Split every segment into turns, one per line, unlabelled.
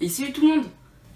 Et salut tout le monde!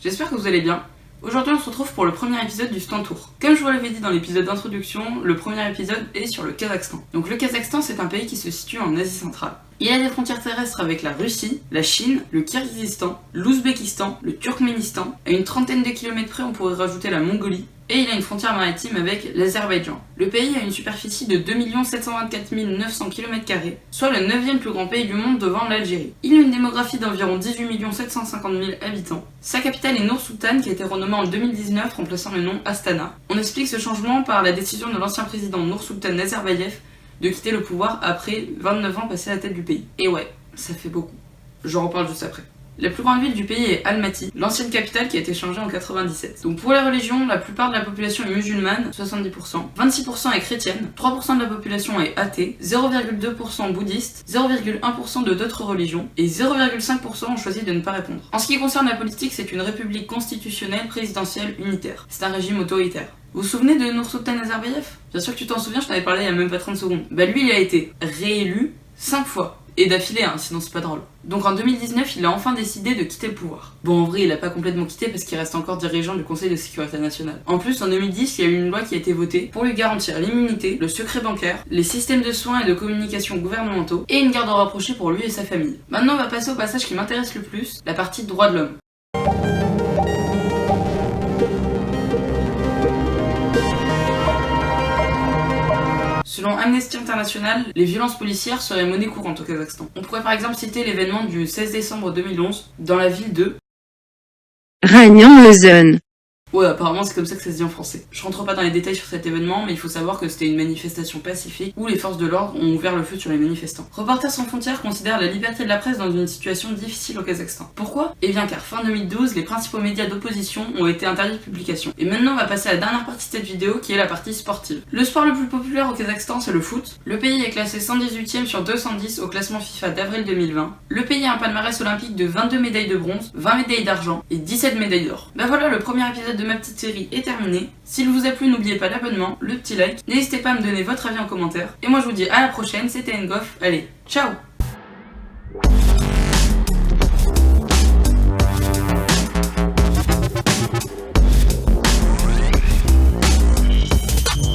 J'espère que vous allez bien. Aujourd'hui on se retrouve pour le premier épisode du Stand Tour. Comme je vous l'avais dit dans l'épisode d'introduction, le premier épisode est sur le Kazakhstan. Donc le Kazakhstan c'est un pays qui se situe en Asie centrale. Il a des frontières terrestres avec la Russie, la Chine, le Kirghizistan, l'Ouzbékistan, le Turkménistan. À une trentaine de kilomètres près on pourrait rajouter la Mongolie. Et il a une frontière maritime avec l'Azerbaïdjan. Le pays a une superficie de 2 724 900 km², soit le 9e plus grand pays du monde devant l'Algérie. Il a une démographie d'environ 18 750 000 habitants. Sa capitale est Nour-Sultan qui a été renommée en 2019 remplaçant le nom Astana. On explique ce changement par la décision de l'ancien président Nour-Sultan Nazarbayev de quitter le pouvoir après 29 ans passés à la tête du pays. Et ouais, ça fait beaucoup. J'en reparle juste après. La plus grande ville du pays est Almaty, l'ancienne capitale qui a été changée en 97. Donc pour la religion, la plupart de la population est musulmane, 70%, 26% est chrétienne, 3% de la population est athée, 0,2% bouddhiste, 0,1% de d'autres religions, et 0,5% ont choisi de ne pas répondre. En ce qui concerne la politique, c'est une république constitutionnelle présidentielle unitaire. C'est un régime autoritaire. Vous vous souvenez de Nour-Sultan Nazarbayev? Bien sûr que tu t'en souviens, je t'en avais parlé il y a même pas 30 secondes. Bah lui, il a été réélu 5 fois. Et d'affilée, sinon c'est pas drôle. Donc en 2019, il a enfin décidé de quitter le pouvoir. Bon, en vrai, il a pas complètement quitté parce qu'il reste encore dirigeant du Conseil de sécurité nationale. En plus, en 2010, il y a eu une loi qui a été votée pour lui garantir l'immunité, le secret bancaire, les systèmes de soins et de communication gouvernementaux, et une garde rapprochée pour lui et sa famille. Maintenant, on va passer au passage qui m'intéresse le plus, la partie droits de l'homme. Selon Amnesty International, les violences policières seraient monnaie courante au Kazakhstan. On pourrait par exemple citer l'événement du 16 décembre 2011 dans la ville de
Ragnan-Leuzen.
Ouais, apparemment c'est comme ça que ça se dit en français. Je rentre pas dans les détails sur cet événement, mais il faut savoir que c'était une manifestation pacifique où les forces de l'ordre ont ouvert le feu sur les manifestants. Reporters sans frontières considère la liberté de la presse dans une situation difficile au Kazakhstan. Pourquoi? Eh bien car fin 2012, les principaux médias d'opposition ont été interdits de publication. Et maintenant on va passer à la dernière partie de cette vidéo qui est la partie sportive. Le sport le plus populaire au Kazakhstan c'est le foot. Le pays est classé 118e sur 210 au classement FIFA d'avril 2020. Le pays a un palmarès olympique de 22 médailles de bronze, 20 médailles d'argent et 17 médailles d'or. Bah voilà, le premier épisode de ma petite série est terminée. S'il vous a plu, n'oubliez pas l'abonnement, le petit like, n'hésitez pas à me donner votre avis en commentaire. Et moi je vous dis à la prochaine, c'était Ngoff, allez, ciao!